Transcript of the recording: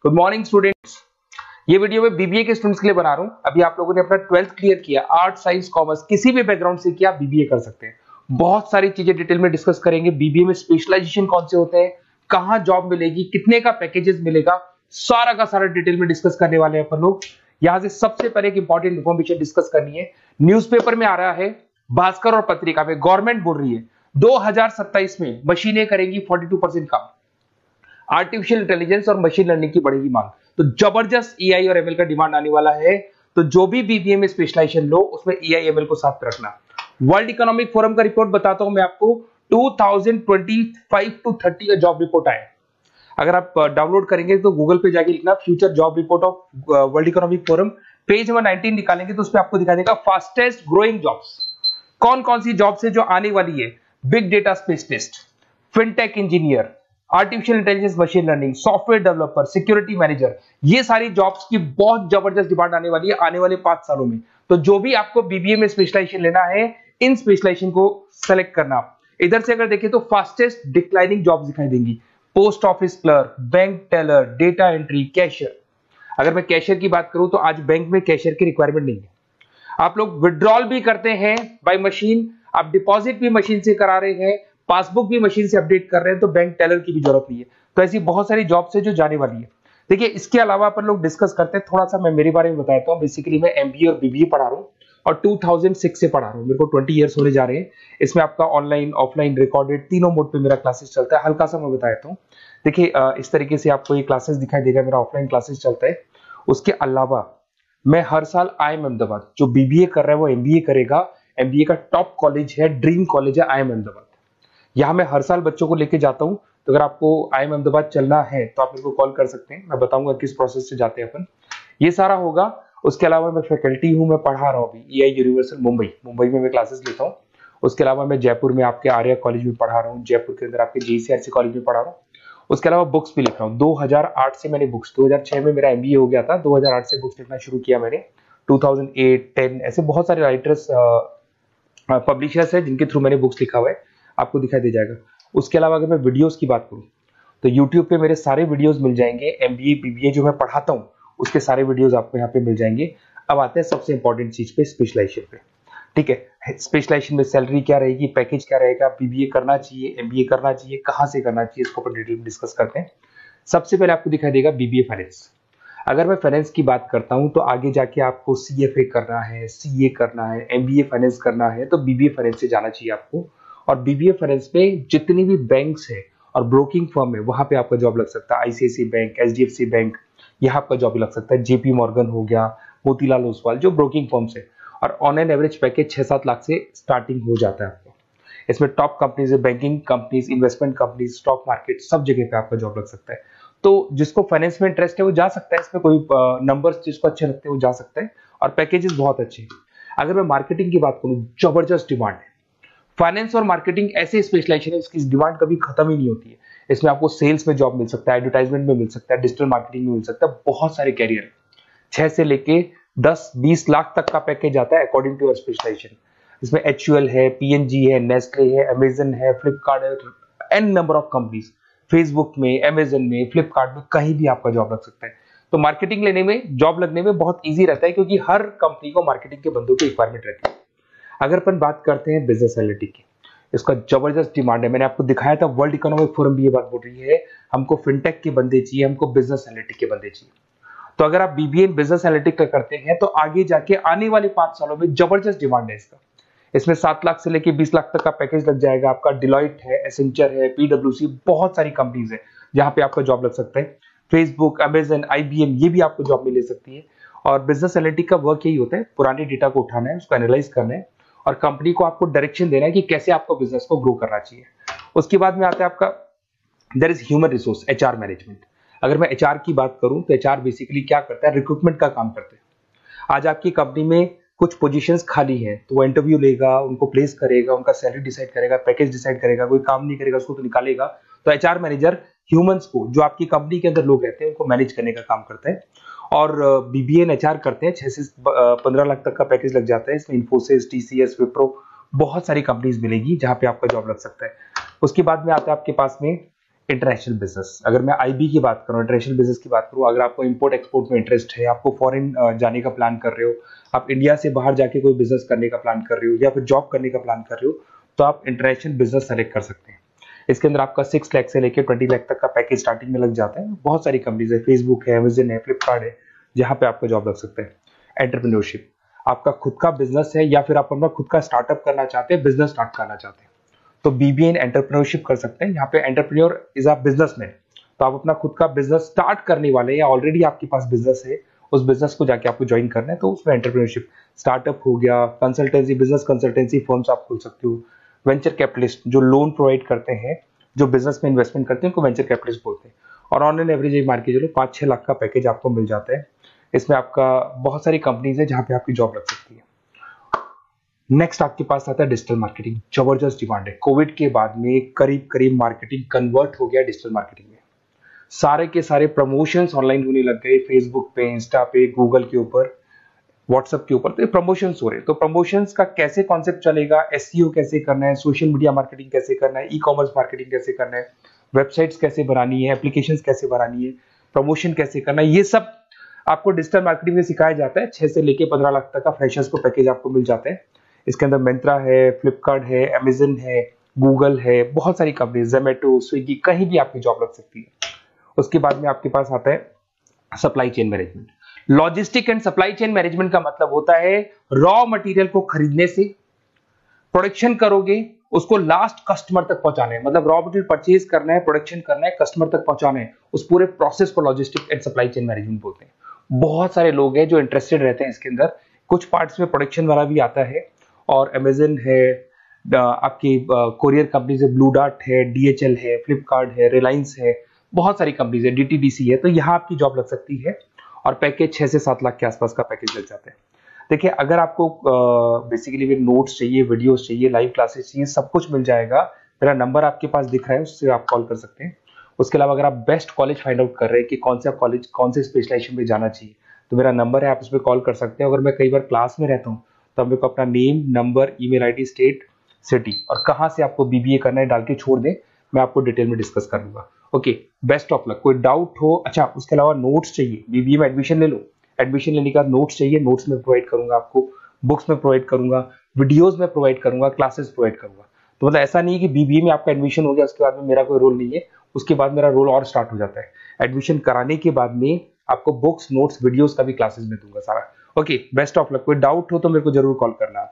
Good morning students. ये video मैं BBA के स्टूडेंट्स के लिए बना रहा हूं। अभी आप लोगों ने अपना 12th क्लियर किया, आर्ट साइंस कॉमर्स किसी भी बैकग्राउंड से किया, बीबीए कर सकते हैं। बहुत सारी चीजें डिटेल में डिस्कस करेंगे। बीबीए में स्पेशलाइजेशन कौन से होते हैं, कहां जॉब मिलेगी, कितने का पैकेजेस मिलेगा, सारा का सारा डिटेल में डिस्कस करने वाले हैं अपन लोग। यहां से सबसे पहले एक इंपॉर्टेंट इंफॉर्मेशन डिस्कस करनी है। न्यूज़पेपर में आ रहा है, भास्कर और पत्रिका में गवर्नमेंट बोल रही है 2027 में मशीनें करेंगी 42% काम, आर्टिफिशियल इंटेलिजेंस और मशीन लर्निंग की बढ़ेगी मांग। तो जबरदस्त एआई और एमएल का डिमांड आने वाला है। तो जो भी बीबीए में स्पेशलाइजेशन लो उसमें एआई एमएल को साथ रखना। वर्ल्ड इकोनॉमिक फोरम का रिपोर्ट बताता हूं मैं आपको, 2025 टू 30 का जॉब रिपोर्ट आया। अगर आप डाउनलोड करेंगे तो गूगल पे जाके लिखना future job report of world economic forum, page number 19 निकालेंगे तो उस पर आपको दिखा देगा फास्टेस्ट ग्रोइंग जॉब्स, कौन कौन सी जॉब्स है जो आने वाली है। Big data specialist, fintech engineer, artificial intelligence machine learning, software developer, security manager, ये सारी जॉब्स की बहुत जबरदस्त डिमांड आने वाली है आने वाले 5 सालों में। तो जो भी आपको बीबीए में स्पेशलाइजेशन लेना है, इन स्पेशलाइजेशन को सेलेक्ट करना। इधर से अगर देखें तो फास्टेस्ट डिक्लाइनिंग जॉब्स दिखाई देंगी, post office clerk, bank teller, data entry, cashier. अगर मैं कैशियर की बात करूं तो आज बैंक में कैशियर की रिक्वायरमेंट नहीं है। आप लोग विड्रॉल भी करते हैं बाय मशीन, आप डिपॉजिट भी मशीन से करा रहे हैं, पासबुक भी मशीन से अपडेट कर रहे हैं, तो बैंक टेलर की भी जरूरत नहीं है। तो ऐसी बहुत सारी जॉब्स है जो जाने वाली है। देखिए, इसके अलावा अपन लोग डिस्कस करते हैं थोड़ा सा। मैं मेरे बारे में बताता हूँ। बेसिकली मैं एमबीए और बीबीए पढ़ा रहा हूँ और 2006 से पढ़ा रहा हूँ। मेरे को 20 ईयर्स होने जा रहे हैं। इसमें आपका ऑनलाइन, ऑफलाइन, रिकॉर्डेड तीनों मोड पे मेरा क्लासेस चलता है। हल्का सा मैं बताता हूँ। देखिए, इस तरीके से आपको ये क्लासेस दिखाई देगा, मेरा ऑफलाइन क्लासेस चलता है। उसके अलावा मैं हर साल IIM अहमदाबाद, जो बीबीए कर रहा है वो एमबीए करेगा, एमबीए का टॉप कॉलेज है, ड्रीम कॉलेज है IIM अहमदाबाद। यहाँ मैं हर साल बच्चों को लेके जाता हूँ। तो अगर आपको IIM अहमदाबाद चलना है तो आप मेरे को कॉल कर सकते हैं, मैं बताऊंगा किस प्रोसेस से जाते हैं अपन। ये सारा होगा। उसके अलावा मैं फैकल्टी हूँ, मैं पढ़ा रहा हूँ अभी EI यूनिवर्सल मुंबई में मैं क्लासेस लेता हूँ। उसके अलावा मैं जयपुर में आपके आर्या कॉलेज में पढ़ा रहा हूँ, जयपुर के अंदर आपके JCRC कॉलेज में पढ़ा रहा हूँ। उसके अलावा बुक्स भी लिख रहा हूँ। 2008 से मैंने बुक्स, 2006 में मेरा एमबीए हो गया था, 2008 से बुक्स लिखना शुरू किया मैंने। 2008, 10 ऐसे बहुत सारे राइटर्स, पब्लिशर्स है जिनके थ्रू मैंने बुक्स लिखा हुआ है, आपको दिखाई दे जाएगा। उसके अलावा अगर मैं वीडियोस की बात करूं तो यूट्यूब पे मेरे सारे वीडियोस मिल जाएंगे। एमबीए बीबीए जो मैं पढ़ाता हूं उसके सारे वीडियोस आपको यहाँ पे मिल जाएंगे। अब आते हैं सबसे इंपॉर्टेंट चीज पे, स्पेशलाइजेशन पे। ठीक है, स्पेशलाइजेशन में सैलरी क्या रहेगी, पैकेज क्या रहेगा, बीबीए करना चाहिए, एमबीए करना चाहिए, कहां से करना चाहिए, इसको अपन डिटेल में डिस्कस करते हैं। सबसे पहले आपको दिखाई देगा बीबीए फाइनेंस। अगर मैं फाइनेंस की बात करता हूं तो आगे जाके आपको CFA करना है, CA करना है, MBA फाइनेंस करना है, तो बीबीए फाइनेंस से जाना चाहिए आपको। और बीबीए फाइनेंस में जितनी भी बैंक्स है और ब्रोकिंग फर्म है वहां पे आपका जॉब लग सकता है। ICICI बैंक, HDFC बैंक, यहाँ आपका जॉब लग सकता है। JP मॉर्गन हो गया, मोतीलाल ओसवाल, जो ब्रोकिंग फर्म्स है। और on an average package 6-7 lakh से स्टार्टिंग हो जाता है आपको। इसमें टॉप कंपनीज है, banking companies, investment companies, stock market, सब जगह पे आपका जॉब लग सकता है। तो जिसको फाइनेंस में इंटरेस्ट है वो जा सकता है, इसमें कोई नंबर्स जिसको अच्छे लगते हैं वो जा सकता है, और पैकेजेस बहुत अच्छे हैं। अगर मैं मार्केटिंग की बात करूं, जबरदस्त डिमांड है। फाइनेंस और मार्केटिंग ऐसे स्पेशलाइजेशन है, इसकी डिमांड कभी खत्म ही नहीं होती है। इसमें आपको सेल्स में जॉब मिल सकता है, एडवर्टाइजमेंट में मिल सकता है, डिजिटल मार्केटिंग में मिल सकता है, बहुत सारे कैरियर, 6 से लेके 10-20 लाख तक का पैकेज आता है अकॉर्डिंग टू योर स्पेशलाइजेशन। इसमें HUL है, PNG है, नेस्ले है, अमेजन है, फ्लिपकार्ट है, an number of companies, Facebook में, अमेजन में, फ्लिपकार्ट में, कहीं भी आपका जॉब लग सकता है। तो मार्केटिंग लेने में, जॉब लगने में बहुत इजी रहता है, क्योंकि हर कंपनी को मार्केटिंग के बंदों की रिक्वायरमेंट रहती है। अगर अपन बात करते हैं बिजनेस एनालिटिक की, इसका जबरदस्त डिमांड है। मैंने आपको दिखाया था, वर्ल्ड इकोनॉमिक फोरम भी ये बात बोल रही है, हमको फिनटेक के बंदे चाहिए, हमको बिजनेस एनालिटिक के बंदे चाहिए। तो अगर आप बीबीए बिजनेस एनालिटिक का करते हैं तो आगे जाके आने वाले 5 सालों में जबरदस्त डिमांड है इसका। इसमें 7 लाख से लेके 20 लाख तक का पैकेज लग जाएगा आपका। डिलॉयट है, एसेंचर है, PwC, बहुत सारी कंपनीज है जहां पे आपका जॉब लग सकता है। फेसबुक, अमेजन, IBM, ये भी आपको जॉब में ले सकती है। और बिजनेस एनालिटिक का वर्क यही होता है, पुराने डेटा को उठाना है, उसको एनालाइज करना है और कंपनी को आपको डायरेक्शन देना है कि कैसे आपको बिजनेस को ग्रो करना चाहिए। उसके बाद में आता है आपका, there is human resource, HR management. अगर मैं HR की बात करूं तो HR बेसिकली क्या करता है, रिक्रूटमेंट का काम करते हैं। आज आपकी कंपनी में कुछ पोजीशंस खाली हैं तो वो इंटरव्यू लेगा, उनको प्लेस करेगा, उनका सैलरी डिसाइड करेगा, पैकेज डिसाइड करेगा, कोई काम नहीं करेगा उसको तो निकालेगा। तो HR मैनेजर ह्यूमंस को, जो आपकी कंपनी के अंदर लोग रहते हैं, उनको मैनेज करने का काम करता है। और BBA एंड HR करते हैं, 6 से 15 लाख तक का पैकेज लग जाता है। इसमें इन्फोसिस, TCS, विप्रो, बहुत सारी कंपनीज मिलेगी जहां पे आपका जॉब लग सकता है। उसके बाद में आता है आपके पास में इंटरनेशनल बिजनेस, अगर मैं आईबी की बात करूं, इंटरनेशनल बिजनेस की बात करूं, अगर आपको इंपोर्ट एक्सपोर्ट में इंटरेस्ट है, आपको फॉरेन जाने का प्लान कर रहे हो, आप इंडिया से बाहर जाके कोई बिजनेस करने का प्लान कर रहे हो या फिर जॉब करने का प्लान कर रहे हो, तो आप इंटरनेशनल बिजनेस सेलेक्ट कर सकते हैं। इसके अंदर आपका 6 लाख से लेकर 20 लाख तक का पैकेज स्टार्टिंग में लग जाता है। बहुत सारी कंपनीज है, फेसबुक है, अमेजन है, फ्लिपकार्ट है, जहां पे आपका जॉब लग सकता है। एंटरप्रेन्योरशिप, आपका खुद का बिजनेस है या फिर आप अपना खुद का स्टार्टअप करना चाहते हैं, बिजनेस स्टार्ट करना चाहते हैं, तो बीबीए इन एंटरप्रेन्योरशिप कर सकते हैं। यहाँ पे एंटरप्रेन्योर इज अ बिजनेसमैन, तो आप अपना खुद का बिजनेस स्टार्ट करने वाले हैं या ऑलरेडी आपके पास बिजनेस है, उस बिजनेस को जाके आपको ज्वाइन करना है, तो उसमें एंटरप्रेन्योरशिप। स्टार्टअप हो गया, कंसल्टेंसी, बिजनेस कंसल्टेंसी फर्म्स आप खोल सकते हो। वेंचर कैपिटलिस्ट जो लोन प्रोवाइड करते हैं, जो बिजनेस में इन्वेस्टमेंट करते हैं, उनको वेंचर कैपिटलिस्ट बोलते हैं। और ऑन एन एवरेज मान के चलो 5-6 लाख का पैकेज आपको मिल जाता है। इसमें आपका बहुत सारी कंपनीज है जहां पे आपकी जॉब लग सकती है। नेक्स्ट आपके पास आता है डिजिटल मार्केटिंग। जबरदस्त डिमांड है, कोविड के बाद में करीब करीब मार्केटिंग कन्वर्ट हो गया डिजिटल मार्केटिंग में। सारे के सारे प्रमोशंस ऑनलाइन होने लग गए, फेसबुक पे, इंस्टा पे, गूगल के ऊपर, व्हाट्सएप के ऊपर, तो प्रमोशंस हो रहे हैं। तो प्रमोशंस का कैसे कॉन्सेप्ट चलेगा, एसईओ कैसे करना है, सोशल मीडिया मार्केटिंग कैसे करना है, ई कॉमर्स मार्केटिंग कैसे करना है, वेबसाइट्स कैसे बनानी है, एप्लीकेशंस कैसे बनानी है, प्रमोशन कैसे करना है, ये सब आपको डिजिटल मार्केटिंग में सिखाया जाता है। 6 से लेके 15 लाख तक का फ्रेशर्स को पैकेज आपको मिल जाता है। इसके अंदर मिंत्रा है, फ्लिपकार्ट है, अमेजन है, गूगल है, बहुत सारी कंपनी, जोमेटो, स्विगी, कहीं भी आपकी जॉब लग सकती है। उसके बाद में आपके पास आता है supply chain management. Logistic and supply chain management का मतलब होता है रॉ मटेरियल को खरीदने से, प्रोडक्शन करोगे, उसको लास्ट कस्टमर तक पहुंचाना है, मतलब रॉ मटेरियल परचेज करना है, प्रोडक्शन करना है, कस्टमर तक पहुंचाना है, उस पूरे प्रोसेस को logistic and supply chain management बोलते हैं। बहुत सारे लोग हैं जो इंटरेस्टेड रहते हैं इसके अंदर। कुछ पार्ट्स में प्रोडक्शन वाला भी आता है, और अमेजन है, आपकी कोरियर कंपनीज है, ब्लू डार्ट है, डीएचएल है, फ्लिपकार्ट है, रिलायंस है, बहुत सारी कंपनीज है, डीटीडीसी है, तो यहाँ आपकी जॉब लग सकती है। और पैकेज 6 से 7 लाख के आसपास का पैकेज लग जाता है। देखिए, अगर आपको बेसिकली भी नोट्स चाहिए, वीडियोस चाहिए, लाइव क्लासेस चाहिए, सब कुछ मिल जाएगा। मेरा नंबर आपके पास दिख रहा है, उससे आप कॉल कर सकते हैं। उसके अलावा अगर आप बेस्ट कॉलेज फाइंड आउट कर रहे हैं कि कौन सा कॉलेज, कौन से स्पेशलाइजेशन में जाना चाहिए, तो मेरा नंबर है, आप उस पर कॉल कर सकते हैं। अगर मैं कई बार क्लास में रहता हूँ, तो मेरे को अपना name, number, email ID, state, city और कहाँ से आपको बीबीए करना है डाल के छोड़ दें, मैं आपको डिटेल में डिस्कस कर लूंगा। Okay, best of luck. कोई डाउट हो, अच्छा उसके अलावा नोट्स चाहिए, बीबीए में एडमिशन ले लो, एडमिशन लेने के बाद नोट्स चाहिए, नोट्स में प्रोवाइड करूंगा आपको, बुक्स में प्रोवाइड करूंगा, वीडियोस में प्रोवाइड करूंगा, क्लासेस प्रोवाइड करूंगा। तो मतलब ऐसा नहीं है कि बीबीए में आपका एडमिशन हो गया उसके बाद में मेरा कोई रोल नहीं है, उसके बाद मेरा रोल और स्टार्ट हो जाता है। एडमिशन कराने के बाद में आपको बुक्स, नोट्स, वीडियोस का भी क्लासेस में दूंगा सारा। Okay, best of luck. कोई डाउट हो तो मेरे को जरूर कॉल करना।